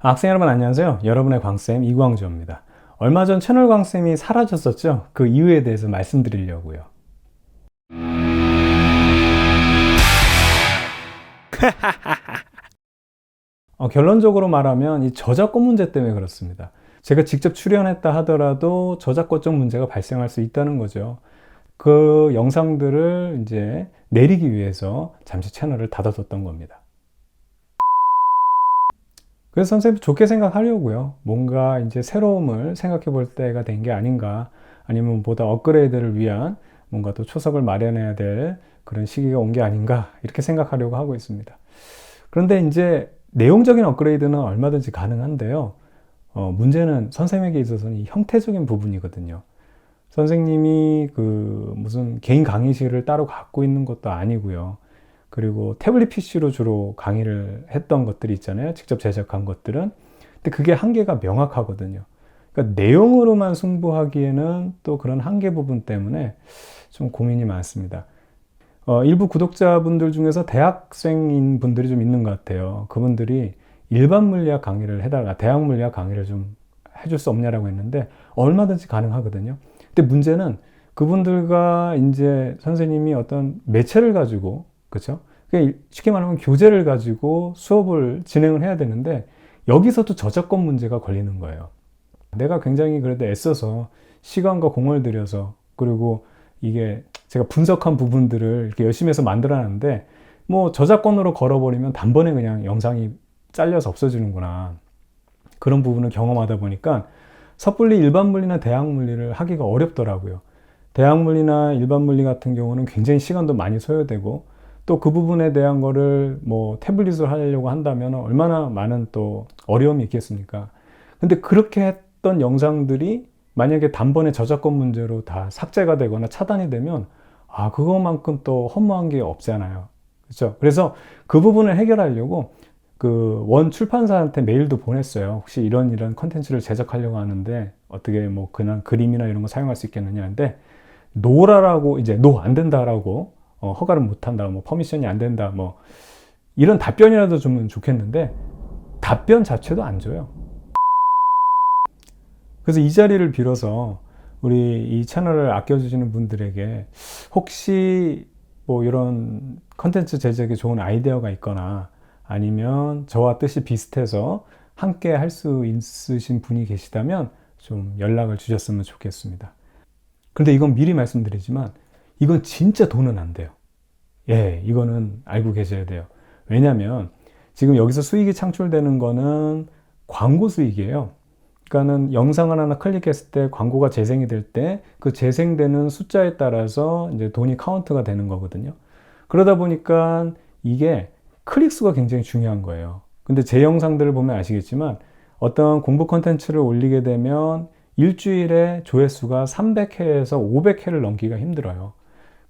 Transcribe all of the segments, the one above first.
학생 여러분 안녕하세요. 여러분의 광쌤 이광주입니다. 얼마 전 채널 광쌤이 사라졌었죠. 그 이유에 대해서 말씀드리려고요. 결론적으로 말하면 이 저작권 문제 때문에 그렇습니다. 제가 직접 출연했다 하더라도 저작권적 문제가 발생할 수 있다는 거죠. 그 영상들을 이제 내리기 위해서 잠시 채널을 닫아뒀던 겁니다. 그래서 선생님 좋게 생각하려고요. 뭔가 이제 새로움을 생각해 볼 때가 된 게 아닌가, 아니면 보다 업그레이드를 위한 뭔가 또 초석을 마련해야 될 그런 시기가 온 게 아닌가, 이렇게 생각하려고 하고 있습니다. 그런데 이제 내용적인 업그레이드는 얼마든지 가능한데요. 문제는 선생님에게 있어서는 이 형태적인 부분이거든요. 선생님이 그 무슨 개인 강의실을 따로 갖고 있는 것도 아니고요. 그리고 태블릿 PC로 주로 강의를 했던 것들이 있잖아요. 직접 제작한 것들은. 근데 그게 한계가 명확하거든요. 그러니까 내용으로만 승부하기에는 또 그런 한계 부분 때문에 좀 고민이 많습니다. 일부 구독자분들 중에서 대학생인 분들이 좀 있는 것 같아요. 그분들이 일반 물리학 강의를 해달라, 대학 물리학 강의를 좀 해줄 수 없냐라고 했는데 얼마든지 가능하거든요. 근데 문제는 그분들과 이제 선생님이 어떤 매체를 가지고, 그렇죠? 쉽게 말하면 교재를 가지고 수업을 진행을 해야 되는데 여기서도 저작권 문제가 걸리는 거예요. 내가 굉장히 그래도 애써서 시간과 공을 들여서, 그리고 이게 제가 분석한 부분들을 이렇게 열심히 해서 만들어놨는데 뭐 저작권으로 걸어버리면 단번에 그냥 영상이 잘려서 없어지는구나, 그런 부분을 경험하다 보니까 섣불리 일반 물리나 대학 물리를 하기가 어렵더라고요. 대학 물리나 일반 물리 같은 경우는 굉장히 시간도 많이 소요되고, 또 그 부분에 대한 거를 뭐 태블릿으로 하려고 한다면 얼마나 많은 또 어려움이 있겠습니까? 근데 그렇게 했던 영상들이 만약에 단번에 저작권 문제로 다 삭제가 되거나 차단이 되면 그거만큼 또 허무한 게 없잖아요. 그렇죠? 그래서 그 부분을 해결하려고 그 원 출판사한테 메일도 보냈어요. 혹시 이런 컨텐츠를 제작하려고 하는데 어떻게 뭐 그냥 그림이나 이런 거 사용할 수 있겠느냐 하는데, 노라라고, 이제 노 안 된다라고, 허가를 못 한다, 뭐 퍼미션이 안 된다, 뭐 이런 답변이라도 주면 좋겠는데 답변 자체도 안 줘요. 그래서 이 자리를 빌어서 우리 이 채널을 아껴주시는 분들에게 혹시 뭐 이런 컨텐츠 제작에 좋은 아이디어가 있거나, 아니면 저와 뜻이 비슷해서 함께 할 수 있으신 분이 계시다면 좀 연락을 주셨으면 좋겠습니다. 근데 이건 미리 말씀드리지만 이건 진짜 돈은 안 돼요. 예, 이거는 알고 계셔야 돼요. 왜냐면 지금 여기서 수익이 창출되는 거는 광고 수익이에요. 그러니까는 영상을 하나 클릭했을 때 광고가 재생이 될 때 그 재생되는 숫자에 따라서 이제 돈이 카운트가 되는 거거든요. 그러다 보니까 이게 클릭 수가 굉장히 중요한 거예요. 근데 제 영상들을 보면 아시겠지만 어떤 공부 컨텐츠를 올리게 되면 일주일에 조회수가 300회에서 500회를 넘기가 힘들어요.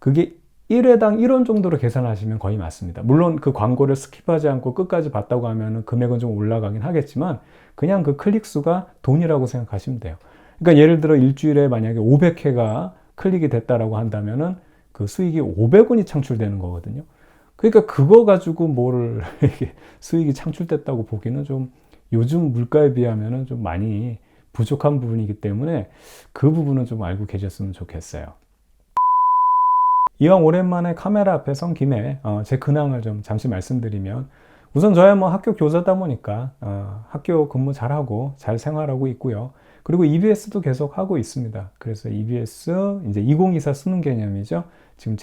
그게 1회당 1원 정도로 계산하시면 거의 맞습니다. 물론 그 광고를 스킵하지 않고 끝까지 봤다고 하면 금액은 좀 올라가긴 하겠지만 그냥 그 클릭 수가 돈이라고 생각하시면 돼요. 그러니까 예를 들어 일주일에 만약에 500회가 클릭이 됐다라고 한다면은 그 수익이 500원이 창출되는 거거든요. 그러니까 그거 가지고 뭐를 수익이 창출됐다고 보기는 좀 요즘 물가에 비하면은 좀 많이 부족한 부분이기 때문에 그 부분은 좀 알고 계셨으면 좋겠어요. 이왕 오랜만에 카메라 앞에 선 김에 제 근황을 좀 잠시 말씀드리면, 우선 저야 뭐 학교 교사다 보니까 학교 근무 잘하고 잘 생활하고 있고요. 그리고 EBS도 계속 하고 있습니다. 그래서 EBS 이제 2024 수능 개념이죠. 지금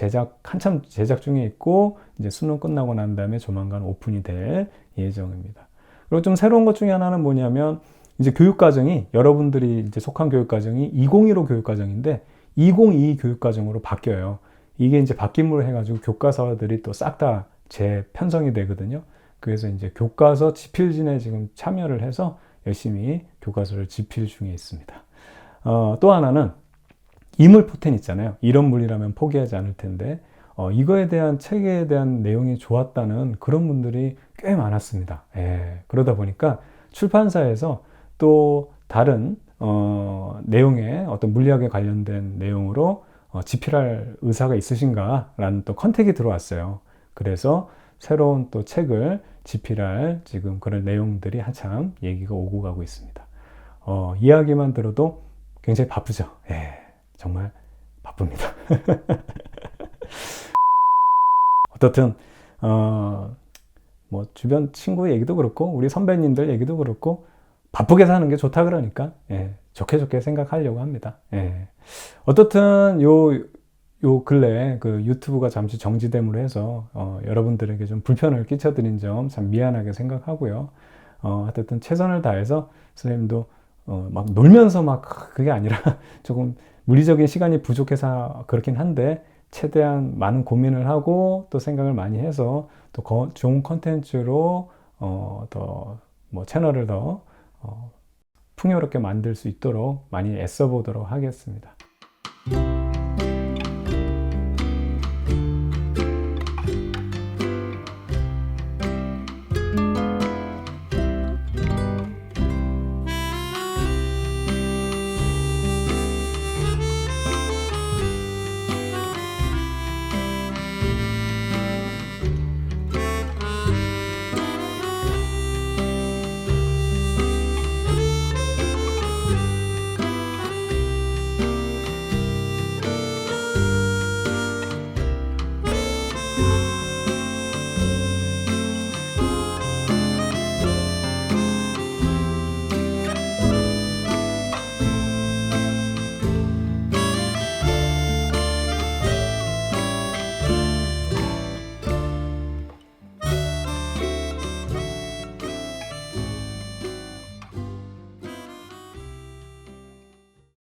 한참 제작 중에 있고 이제 수능 끝나고 난 다음에 조만간 오픈이 될 예정입니다. 그리고 좀 새로운 것 중에 하나는 뭐냐면, 이제 교육과정이, 여러분들이 이제 속한 교육과정이 2015 교육과정인데 2022 교육과정으로 바뀌어요. 이게 이제 바뀜으로 해가지고 교과서들이 또 싹 다 재편성이 되거든요. 그래서 이제 교과서 집필진에 지금 참여를 해서 열심히 교과서를 집필 중에 있습니다. 또 하나는 이물포텐 있잖아요. 이런 물이라면 포기하지 않을 텐데, 이거에 대한 책에 대한 내용이 좋았다는 그런 분들이 꽤 많았습니다. 예, 그러다 보니까 출판사에서 또 다른 내용의 어떤 물리학에 관련된 내용으로 집필할 의사가 있으신가? 라는 또 컨택이 들어왔어요. 그래서 새로운 또 책을 집필할 지금 그런 내용들이 한참 얘기가 오고 가고 있습니다. 이야기만 들어도 굉장히 바쁘죠. 예, 정말 바쁩니다. 어떻든 뭐 주변 친구 얘기도 그렇고 우리 선배님들 얘기도 그렇고 바쁘게 사는 게 좋다 그러니까 예, 좋게 생각하려고 합니다. 예. 어떻든 요 근래 그 유튜브가 잠시 정지됨으로 해서 여러분들에게 좀 불편을 끼쳐드린 점 참 미안하게 생각하고요. 어쨌든 최선을 다해서 선생님도 막 놀면서 막 그게 아니라 조금 물리적인 시간이 부족해서 그렇긴 한데 최대한 많은 고민을 하고 또 생각을 많이 해서 또 좋은 컨텐츠로 더 뭐 채널을 더 풍요롭게 만들 수 있도록 많이 애써 보도록 하겠습니다.